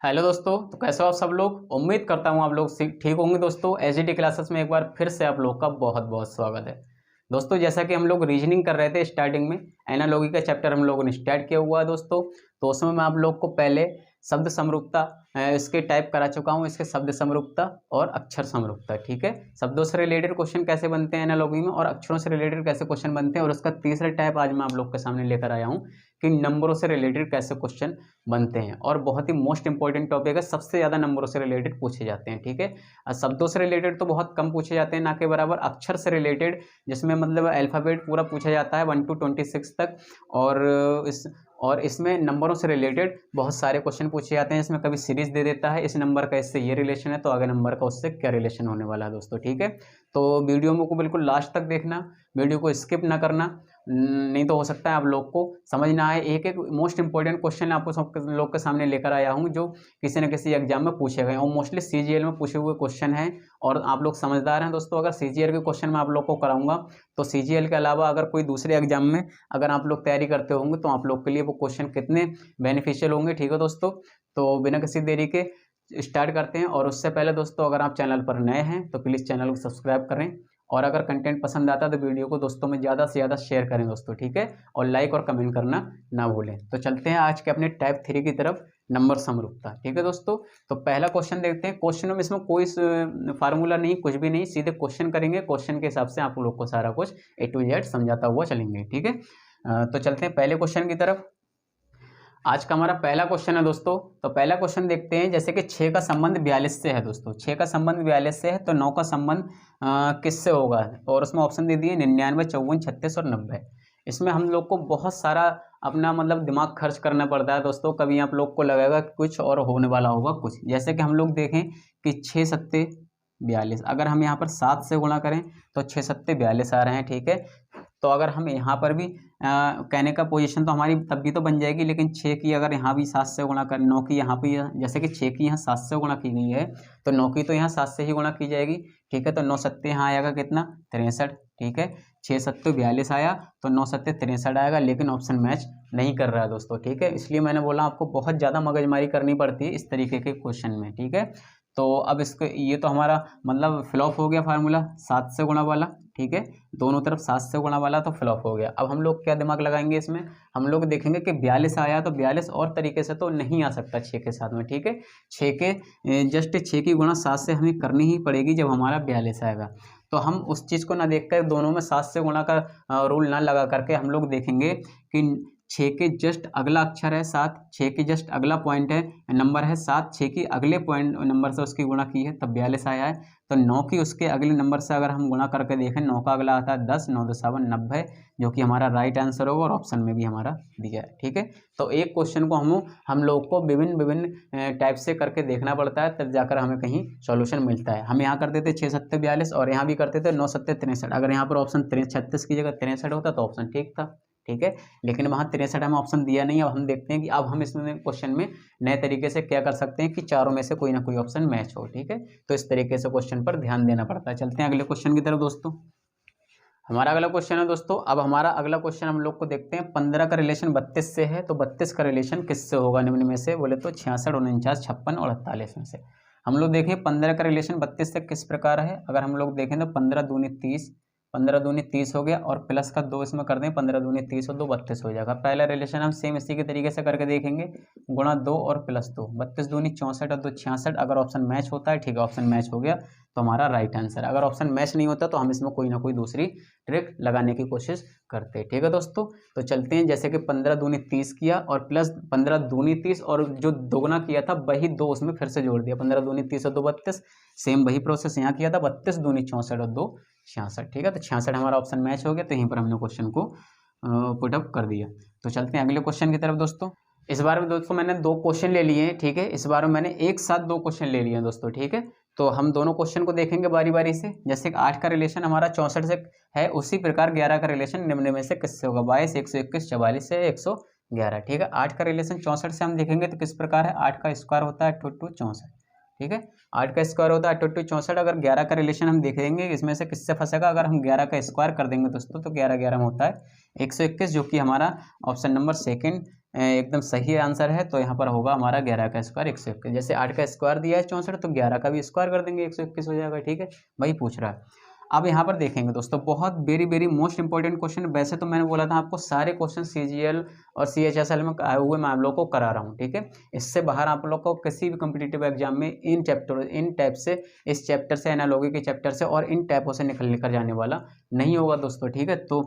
Hello दोस्तों, तो कैसे हो आप सब लोग। उम्मीद करता हूँ आप लोग ठीक होंगे। दोस्तों एसजीटी क्लासेस में एक बार फिर से आप लोग का बहुत बहुत स्वागत है। दोस्तों जैसा कि हम लोग रीजनिंग कर रहे थे स्टार्टिंग में, एनालॉजी का चैप्टर हम लोगों ने स्टार्ट किया हुआ है दोस्तों। तो उसमें मैं आप लोग को पहले शब्द समरूपता इसके टाइप करा चुका हूँ, इसके शब्द समरूपता और अक्षर समरूपता। ठीक है, शब्दों से रिलेटेड क्वेश्चन कैसे बनते हैं एनालॉजी में और अक्षरों से रिलेटेड कैसे क्वेश्चन बनते हैं, और उसका तीसरा टाइप आज मैं आप लोग के सामने लेकर आया हूँ कि नंबरों से रिलेटेड कैसे क्वेश्चन बनते हैं। और बहुत ही मोस्ट इंपॉर्टेंट टॉपिक है, सबसे ज़्यादा नंबरों से रिलेटेड पूछे जाते हैं। ठीक है, शब्दों से रिलेटेड तो बहुत कम पूछे जाते हैं, ना के बराबर अक्षर से रिलेटेड, जिसमें मतलब अल्फ़ाबेट पूरा पूछा जाता है 1 to 26 तक। और इसमें नंबरों से रिलेटेड बहुत सारे क्वेश्चन पूछे जाते हैं। इसमें कभी सीरीज दे देता है, इस नंबर का इससे ये रिलेशन है तो आगे नंबर का उससे क्या रिलेशन होने वाला है दोस्तों। ठीक है, तो वीडियो को बिल्कुल लास्ट तक देखना, वीडियो को स्किप ना करना, नहीं तो हो सकता है आप लोग को समझ ना आए। एक एक मोस्ट इंपॉर्टेंट क्वेश्चन आपको सब लोग के सामने लेकर आया हूं जो किसी न किसी एग्जाम में पूछे गए और मोस्टली सीजीएल में पूछे हुए क्वेश्चन हैं। और आप लोग समझदार हैं दोस्तों, अगर सीजीएल के क्वेश्चन मैं आप लोग को कराऊंगा तो सीजीएल के अलावा अगर कोई दूसरे एग्जाम में अगर आप लोग तैयारी करते होंगे तो आप लोग के लिए वो क्वेश्चन कितने बेनिफिशियल होंगे। ठीक है दोस्तों, तो बिना किसी देरी के स्टार्ट करते हैं। और उससे पहले दोस्तों अगर आप चैनल पर नए हैं तो प्लीज़ चैनल को सब्सक्राइब करें, और अगर कंटेंट पसंद आता है तो वीडियो को दोस्तों में ज़्यादा से ज़्यादा शेयर करें दोस्तों। ठीक है, और लाइक और कमेंट करना ना भूलें। तो चलते हैं आज के अपने टाइप 3 की तरफ, नंबर समरूपता। ठीक है दोस्तों, तो पहला क्वेश्चन देखते हैं। क्वेश्चन में इसमें कोई फार्मूला नहीं, कुछ भी नहीं, सीधे क्वेश्चन करेंगे। क्वेश्चन के हिसाब से आप लोग को सारा कुछ A to Z समझाता हुआ चलेंगे। ठीक है, तो चलते हैं पहले क्वेश्चन की तरफ। आज का हमारा पहला क्वेश्चन है दोस्तों। तो पहला क्वेश्चन देखते हैं, जैसे कि 6 का संबंध 42 से है दोस्तों। 6 का संबंध 42 से है तो 9 का संबंध किससे होगा, और उसमें ऑप्शन दे दिए 99, 54, 36 और 90। इसमें हम लोग को बहुत सारा अपना मतलब दिमाग खर्च करना पड़ता है दोस्तों। कभी आप लोग को लगेगा कुछ और होने वाला होगा कुछ। जैसे कि हम लोग देखें कि 6 सत्ते 42, अगर हम यहाँ पर 7 से गुणा करें तो 6 सत्ते 42 आ रहे हैं। ठीक है, तो अगर हम यहाँ पर भी कहने का पोजीशन तो हमारी तब भी तो बन जाएगी, लेकिन 6 की अगर यहाँ भी 7 से गुणा कर, 9 की यहाँ पे जैसे कि 6 की यहाँ 7 से गुणा की गई है तो 9 की तो यहाँ 7 से ही गुणा की जाएगी। ठीक है, तो 9 सत्ते यहाँ आएगा कितना, 63। ठीक है, 6 सत्ते 42 आया तो 9 सत्ते 63 आएगा, लेकिन ऑप्शन मैच नहीं कर रहा है दोस्तों। ठीक है, इसलिए मैंने बोला आपको बहुत ज़्यादा मगजमारी करनी पड़ती है इस तरीके के क्वेश्चन में। ठीक है, तो अब इसको ये तो हमारा मतलब फ्लॉप हो गया फार्मूला 7 से गुणा वाला। ठीक है, दोनों तरफ 7 से गुणा वाला तो फ्लॉप हो गया। अब हम लोग क्या दिमाग लगाएंगे इसमें, हम लोग देखेंगे कि 42 आया तो 42 और तरीके से तो नहीं आ सकता 6 के साथ में। ठीक है, 6 के जस्ट 6 की गुणा 7 से हमें करनी ही पड़ेगी जब हमारा 42 आएगा। तो हम उस चीज़ को ना देखकर दोनों में 7 से गुणा का रूल ना लगा करके हम लोग देखेंगे कि 6 के जस्ट अगला अक्षर है 7, 6 के जस्ट अगला पॉइंट है नंबर है 7, 6 की अगले पॉइंट नंबर से उसकी गुणा की है तब 42 आया है। तो 9 की उसके अगले नंबर से अगर हम गुणा करके देखें, 9 का अगला आता है 10, 9 दसावन 90, जो कि हमारा राइट आंसर होगा और ऑप्शन में भी हमारा दिया है। ठीक है, तो एक क्वेश्चन को हम लोग को विभिन्न विभिन्न टाइप से करके देखना पड़ता है, तब जाकर हमें कहीं सॉल्यूशन मिलता है। हम यहाँ करते थे 6 सत्ते 42 और यहाँ भी करते थे 9 सत्ते 63। अगर यहाँ पर ऑप्शन 36 की जगह 63 होता तो ऑप्शन ठीक था। ठीक है, लेकिन वहाँ 63 हमें ऑप्शन दिया नहीं। अब हम देखते हैं कि अब हम इसमें क्वेश्चन में नए तरीके से क्या कर सकते हैं कि चारों में से कोई ना कोई ऑप्शन मैच हो। ठीक है, तो इस तरीके से क्वेश्चन पर ध्यान देना पड़ता है। चलते हैं अगले क्वेश्चन की तरफ दोस्तों। हमारा अगला क्वेश्चन है दोस्तों, अब हमारा अगला क्वेश्चन हम लोग को देखते हैं। 15 का रिलेशन 32 से है तो 32 का रिलेशन किससे होगा निम्न में से, बोले तो 66, 49, 56 और 48 में से। हम लोग देखें 15 का रिलेशन 32 से किस प्रकार है। अगर हम लोग देखें तो 15 दूनी 30, 15 दूनी 30 हो गया और प्लस का 2 इसमें कर दें, 15 दूनी 30 और 2 32 हो जाएगा। पहला रिलेशन हम सेम इसी के तरीके से करके देखेंगे, गुणा 2 और प्लस 2, 32 दूनी 64 और 2 66। अगर ऑप्शन मैच होता है, ठीक है, ऑप्शन मैच हो गया तो हमारा राइट आंसर। अगर ऑप्शन मैच नहीं होता तो हम इसमें कोई ना कोई दूसरी ट्रिक लगाने की कोशिश करते हैं। ठीक है दोस्तों, तो चलते हैं। जैसे कि 15 दूनी 30 किया और प्लस 15 दूनी 30 और जो दोगुना किया था वही 2 उसमें फिर से जोड़ दिया, 15 दूनी 30 और 2 32। सेम वही प्रोसेस यहाँ किया था, 32 दूनी 64 और 2 66। ठीक है, तो 66 हमारा ऑप्शन मैच हो गया, तो यहीं पर हमने क्वेश्चन को पुटअप कर दिया। तो चलते हैं अगले क्वेश्चन की तरफ दोस्तों। इस बार में दोस्तों मैंने 2 क्वेश्चन ले लिए हैं। ठीक है, इस बार में मैंने एक साथ 2 क्वेश्चन ले लिए हैं दोस्तों। ठीक है, तो हम दोनों क्वेश्चन को देखेंगे बारी बारी से। जैसे 8 का रिलेशन हमारा 64 से है, उसी प्रकार 11 का रिलेशन निम्न में से किससे होगा, 22, 121, 44 से 111। ठीक है, 8 का रिलेशन 64 से हम देखेंगे तो किस प्रकार है, 8 का स्क्वायर होता है 8 2 64। ठीक है, 8 का स्क्वायर होता है 8 2 64। अगर 11 का रिलेशन हम देखेंगे इसमें से किससे फंसेगा, अगर हम 11 का स्क्वायर कर देंगे दोस्तों तो 11 11 में होता है 121, जो कि हमारा ऑप्शन नंबर सेकंड एकदम सही आंसर है, तो यहाँ पर होगा हमारा 11 का स्क्वायर 121। जैसे 8 का स्क्वायर दिया है 64, तो 11 का भी स्क्वायर कर देंगे 121 हो जाएगा। ठीक है, वही पूछ रहा है। अब यहाँ पर देखेंगे दोस्तों, बहुत very very most important question. वैसे तो मैंने बोला था आपको सारे क्वेश्चन CGL और CHSL में आए हुए मैं आप लोग को करा रहा हूँ। ठीक है, इससे बाहर आप लोग को किसी भी कॉम्पिटिटिव एग्जाम में इन टाइप से, इस चैप्टर से, एनालॉजी के चैप्टर से और इन टाइपों से निकल जाने वाला नहीं होगा दोस्तों। ठीक है, तो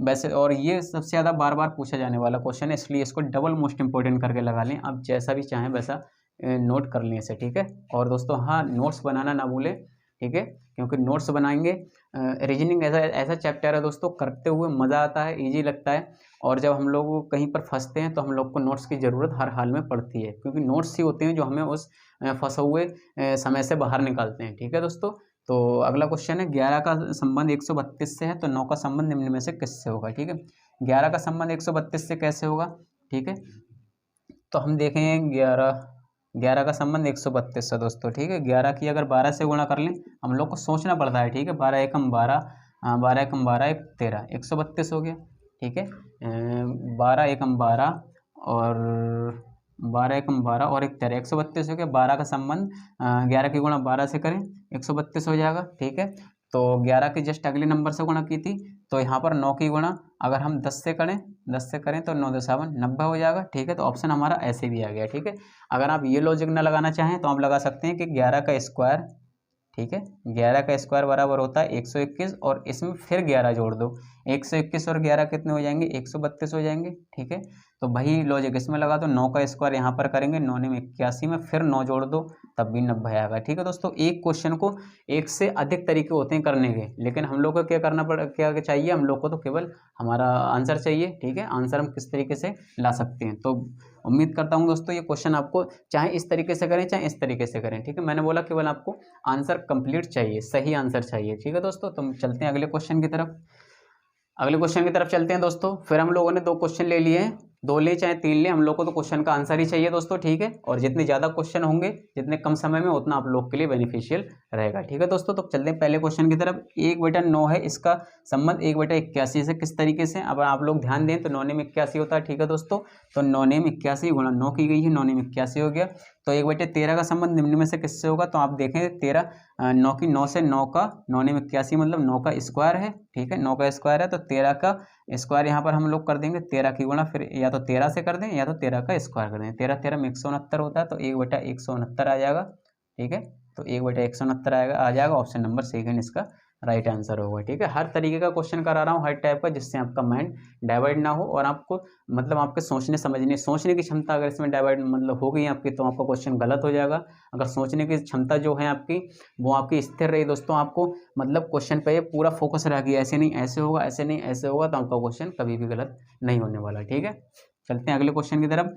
वैसे और ये सबसे ज़्यादा बार बार पूछा जाने वाला क्वेश्चन है, इसलिए इसको डबल मोस्ट इंपॉर्टेंट करके लगा लें। आप जैसा भी चाहें वैसा नोट कर लें इसे। ठीक है, और दोस्तों हाँ, नोट्स बनाना ना भूलें। ठीक है, क्योंकि नोट्स बनाएंगे। रीजनिंग ऐसा चैप्टर है दोस्तों, करते हुए मज़ा आता है, इजी लगता है, और जब हम लोग कहीं पर फंसते हैं तो हम लोग को नोट्स की ज़रूरत हर हाल में पड़ती है, क्योंकि नोट्स ही होते हैं जो हमें उस फंसे हुए समय से बाहर निकालते हैं। ठीक है दोस्तों, तो अगला क्वेश्चन है, 11 का संबंध 132 से है, तो 9 का संबंध निम्न में से किससे होगा। ठीक है, 11 का संबंध 132 से कैसे होगा। ठीक है, तो हम देखें 11 का संबंध 132 है दोस्तों। ठीक है, 11 की अगर 12 से गुणा कर लें, हम लोग को सोचना पड़ता है। ठीक है, 12 एकम 12, 12 एकम 12 एक 13, 132 हो गया। ठीक है, 12 एकम 12 और 12 एकम 12 और एक 13, 132 हो गया। 12 का संबंध 11 की गुणा 12 से करें, 132 हो जाएगा। ठीक है, तो 11 की जस्ट अगले नंबर से गुणा की थी, तो यहाँ पर 9 की गुणा अगर हम 10 से करें तो 9 दूसरा 90 हो जाएगा। ठीक है, तो ऑप्शन हमारा ऐसे भी आ गया। ठीक है, अगर आप ये लॉजिक ना लगाना चाहें तो आप लगा सकते हैं कि 11 का स्क्वायर, ठीक है, 11 का स्क्वायर बराबर होता है 121, और इसमें फिर 11 जोड़ दो, 121 और 11 कितने हो जाएंगे, 132 हो जाएंगे। ठीक है, तो वही लॉजिक इसमें लगा दो, 9 का स्क्वायर यहाँ पर करेंगे, 9 में 81 में फिर 9 जोड़ दो, तब भी 90 आएगा। ठीक है दोस्तों, एक क्वेश्चन को एक से अधिक तरीके होते हैं करने के, लेकिन हम लोग को क्या चाहिए, हम लोग को तो केवल हमारा आंसर चाहिए। ठीक है, आंसर हम किस तरीके से ला सकते हैं। तो उम्मीद करता हूँ दोस्तों ये क्वेश्चन आपको चाहे इस तरीके से करें चाहे इस तरीके से करें। ठीक है, मैंने बोला केवल आपको आंसर कंप्लीट चाहिए, सही आंसर चाहिए। ठीक है दोस्तों, तो हम चलते हैं अगले क्वेश्चन की तरफ। अगले क्वेश्चन की तरफ चलते हैं दोस्तों। फिर हम लोगों ने 2 क्वेश्चन ले लिए हैं, 2 ले चाहे 3 ले, हम लोग को तो क्वेश्चन का आंसर ही चाहिए दोस्तों। ठीक है, और जितने ज़्यादा क्वेश्चन होंगे जितने कम समय में, उतना आप लोग के लिए बेनिफिशियल रहेगा। ठीक है दोस्तों, तो चलते हैं पहले क्वेश्चन की तरफ। 1/9 है, इसका संबंध 1/81 से किस तरीके से। अब आप लोग ध्यान दें तो 9 में 81 होता है। ठीक है दोस्तों, तो 9 में 81 गुणा 9 की गई है, 9 में 81 हो गया। तो 1/13 का संबंध निम्न में से किससे होगा, तो आप देखें 13, 9 की 9 से 9 का 9 में 81 मतलब 9 का स्क्वायर है। ठीक है, 9 का स्क्वायर है, तो 13 का स्क्वायर यहाँ पर हम लोग कर देंगे 13 की गुणा, फिर या तो 13 से कर दें या तो 13 का स्क्वायर कर दें। 13 में 169 होता है, तो 1/169 आ जाएगा। ठीक है, तो 1/169 आ जाएगा। ऑप्शन नंबर सेकंड इसका राइट आंसर होगा। ठीक है, हर तरीके का क्वेश्चन करा रहा हूँ, हर टाइप का, जिससे आपका माइंड डाइवर्ट ना हो, और आपको मतलब आपके सोचने की क्षमता अगर इसमें डाइवर्ट मतलब हो गई आपकी, तो आपका क्वेश्चन गलत हो जाएगा। अगर सोचने की क्षमता जो है आपकी, वो आपकी स्थिर रही दोस्तों, आपको मतलब क्वेश्चन पे पूरा फोकस रह गया, ऐसे नहीं ऐसे होगा, ऐसे नहीं ऐसे होगा, तो आपका क्वेश्चन कभी भी गलत नहीं होने वाला। ठीक है, चलते हैं अगले क्वेश्चन की तरफ।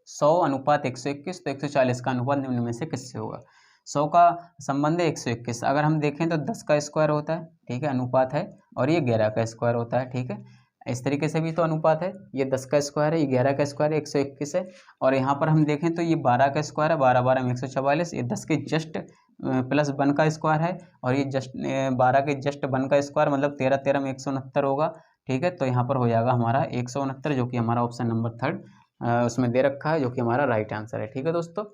100 अनुपात 121, तो 140 का अनुपात निम्न में से किससे होगा। 100 का संबंध है 121, अगर हम देखें तो 10 का स्क्वायर होता है। ठीक है, अनुपात है, और ये 11 का स्क्वायर होता है। ठीक है, इस तरीके से भी तो अनुपात है, ये 10 का स्क्वायर है, ये 11 का स्क्वायर है, 121 है, और यहाँ पर हम देखें तो ये 12 का स्क्वायर है, 12 12 में 144, ये 10 के जस्ट प्लस 1 का स्क्वायर है, और ये जस्ट 12 के जस्ट 1 का स्क्वायर मतलब 13 13 में 169 होगा। ठीक है, तो यहाँ पर हो जाएगा हमारा 169, जो कि हमारा ऑप्शन नंबर 3 उसमें दे रखा है, जो कि हमारा राइट आंसर है। ठीक है दोस्तों,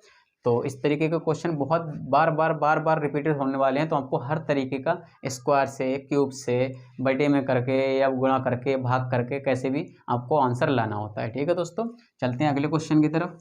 तो इस तरीके के क्वेश्चन बहुत बार बार रिपीटेड होने वाले हैं, तो आपको हर तरीके का स्क्वायर से, क्यूब से, बटे में करके या गुणा करके, भाग करके, कैसे भी आपको आंसर लाना होता है। ठीक है दोस्तों, चलते हैं अगले क्वेश्चन की तरफ।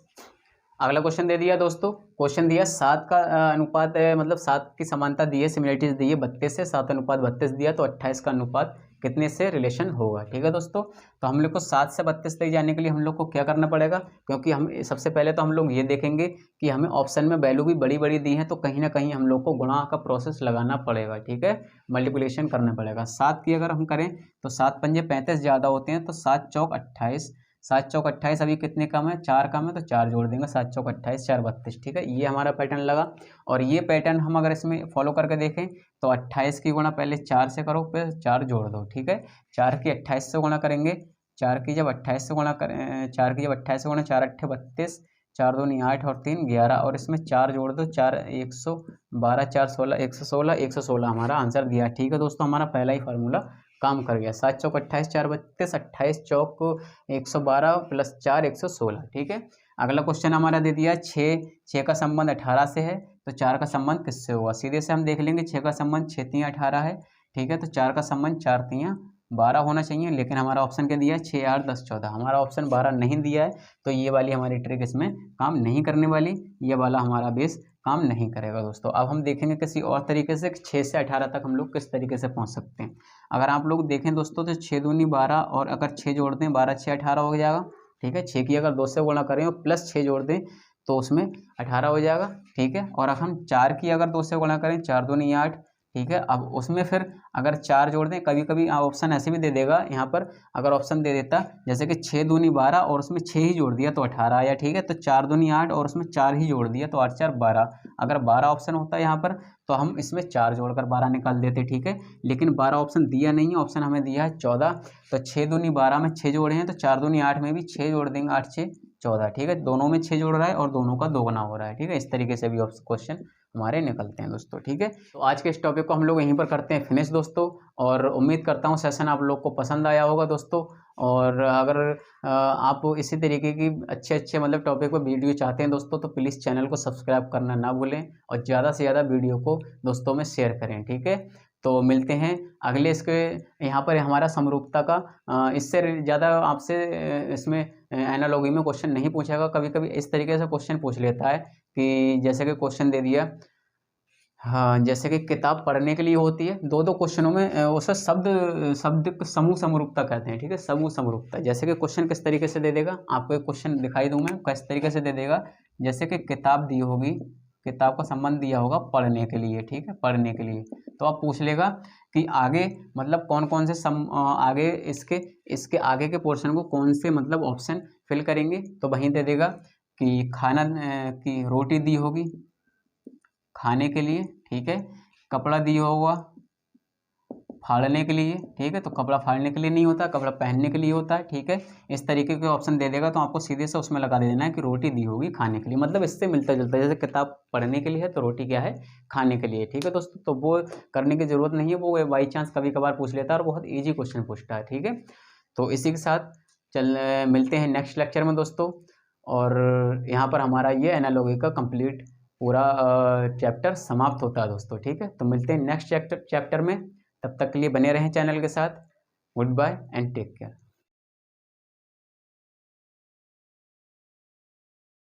अगला क्वेश्चन दे दिया दोस्तों, क्वेश्चन दिया 7 का अनुपात मतलब 7 की समानता दी है, सिमिलरिटीज दी है 32 से, 7 अनुपात 32 दिया, तो 28 का अनुपात कितने से रिलेशन होगा। ठीक है दोस्तों, तो हम लोग को 7 से 32 तक जाने के लिए हम लोग को क्या करना पड़ेगा, क्योंकि हम सबसे पहले तो हम लोग ये देखेंगे कि हमें ऑप्शन में वैल्यू भी बड़ी बड़ी दी है, तो कहीं ना कहीं हम लोग को गुणा का प्रोसेस लगाना पड़ेगा। ठीक है, मल्टीप्लिकेशन करना पड़ेगा। 7 की अगर हम करें तो 7 पंजे 35 ज़्यादा होते हैं, तो 7 चौक 28, 7 चौक 28, अभी कितने कम है, 4 कम है, तो 4 जोड़ देंगे, 7 चौक 28, 4 32। ठीक है, ये हमारा पैटर्न लगा, और ये पैटर्न हम अगर इसमें फॉलो करके देखें तो 28 की गुणा पहले 4 से करो, फिर 4 जोड़ दो। ठीक है, 4 की 28 से गुणा करेंगे, 4 की जब 28 से गुणा करें, 4 की जब 28 से गुणा, 4 8 32, 4 2 8 और 3 11, और इसमें 4 जोड़ दो, 4 112, 4 16, 116, 116 हमारा आंसर दिया। ठीक है दोस्तों, हमारा पहला ही फार्मूला काम कर गया। 7 चौक 28, 4 32, 28 चौक 112 प्लस 4 116, ठीक है। अगला क्वेश्चन हमारा दे दिया 6 का संबंध 18 से है, तो 4 का संबंध किससे हुआ? सीधे से हम देख लेंगे 6 का संबंध 6 तियाँ 18 है, ठीक है। तो 4 का संबंध 4 तियाँ 12 होना चाहिए, लेकिन हमारा ऑप्शन क्या दिया है? 6 8 10 14। हमारा ऑप्शन 12 नहीं दिया है, तो ये वाली हमारी ट्रिक इसमें काम नहीं करने वाली, ये वाला हमारा बेस काम नहीं करेगा दोस्तों। अब हम देखेंगे किसी और तरीके से 6 से 18 तक हम लोग किस तरीके से पहुंच सकते हैं। अगर आप लोग देखें दोस्तों तो 6 दूनी 12 और अगर 6 जोड़ दें 12 6 18 हो जाएगा, ठीक है। 6 की अगर 2 से गुणा करें और प्लस 6 जोड़ दें तो उसमें 18 हो जाएगा, ठीक है। और अगर हम 4 की अगर 2 से गुणा करें 4 दूनी 8, ठीक है। अब उसमें फिर अगर 4 जोड़ दें, कभी कभी ऑप्शन ऐसे भी दे देगा यहाँ पर, अगर ऑप्शन दे देता जैसे कि 6 दूनी 12 और उसमें 6 ही जोड़ दिया तो 18 आया, ठीक है। तो 4 दूनी 8 और उसमें 4 ही जोड़ दिया तो 8 4 12। अगर 12 ऑप्शन होता है यहाँ पर तो हम इसमें 4 जोड़कर 12 निकाल देते, ठीक है। लेकिन 12 ऑप्शन दिया नहीं है, ऑप्शन हमें दिया है 14। तो 6 दूनी 12 में 6 जोड़े हैं तो 4 दूनी 8 में भी 6 जोड़ देंगे, 8 6 14, ठीक है। दोनों में 6 जोड़ रहा है और दोनों का दोगुना हो रहा है, ठीक है। इस तरीके से भी क्वेश्चन हमारे निकलते हैं दोस्तों, ठीक है। तो आज के इस टॉपिक को हम लोग यहीं पर करते हैं फिनिश दोस्तों, और उम्मीद करता हूँ सेशन आप लोग को पसंद आया होगा दोस्तों। और अगर आप इसी तरीके की अच्छे मतलब टॉपिक पर वीडियो चाहते हैं दोस्तों तो प्लीज़ चैनल को सब्सक्राइब करना ना भूलें और ज़्यादा से ज़्यादा वीडियो को दोस्तों में शेयर करें, ठीक है। तो मिलते हैं अगले इसके यहाँ पर हमारा समरूपता का इससे ज़्यादा आपसे इसमें एनालॉजी में क्वेश्चन नहीं पूछेगा। कभी कभी इस तरीके से क्वेश्चन पूछ लेता है कि जैसे कि क्वेश्चन दे दिया, हाँ, जैसे कि किताब पढ़ने के लिए होती है, दो क्वेश्चनों में उसे शब्द समूह समरूपता कहते हैं, ठीक है। समूह समरूपता, जैसे कि क्वेश्चन किस तरीके से दे देगा, आपको एक क्वेश्चन दिखाई दूँ मैं किस तरीके से दे देगा। जैसे कि किताब दी होगी, किताब का संबंध दिया होगा पढ़ने के लिए, ठीक है, पढ़ने के लिए। तो आप पूछ लेगा कि आगे मतलब कौन कौन से आगे इसके आगे के पोर्शन को कौन से मतलब ऑप्शन फिल करेंगे, तो वहीं दे देगा कि खाना की रोटी दी होगी खाने के लिए, ठीक है। कपड़ा दिया होगा फाड़ने के लिए, ठीक है। तो कपड़ा फाड़ने के लिए नहीं होता, कपड़ा पहनने के लिए होता है, ठीक है। इस तरीके के ऑप्शन दे देगा तो आपको सीधे से उसमें लगा देना है कि रोटी दी होगी खाने के लिए, मतलब इससे मिलता जुलता है। जैसे किताब पढ़ने के लिए है तो रोटी क्या है, खाने के लिए, ठीक है दोस्तों। तो वो करने की ज़रूरत नहीं है, वो बाई चांस कभी कभार पूछ लेता है और बहुत ईजी क्वेश्चन पूछता है, ठीक है। तो इसी के साथ मिलते हैं नेक्स्ट लेक्चर में दोस्तों। और यहाँ पर हमारा ये एनालॉजी का कंप्लीट पूरा चैप्टर समाप्त होता है दोस्तों, ठीक है। तो मिलते हैं नेक्स्ट चैप्टर में, तब तक के लिए बने रहें चैनल के साथ। Goodbye and take care.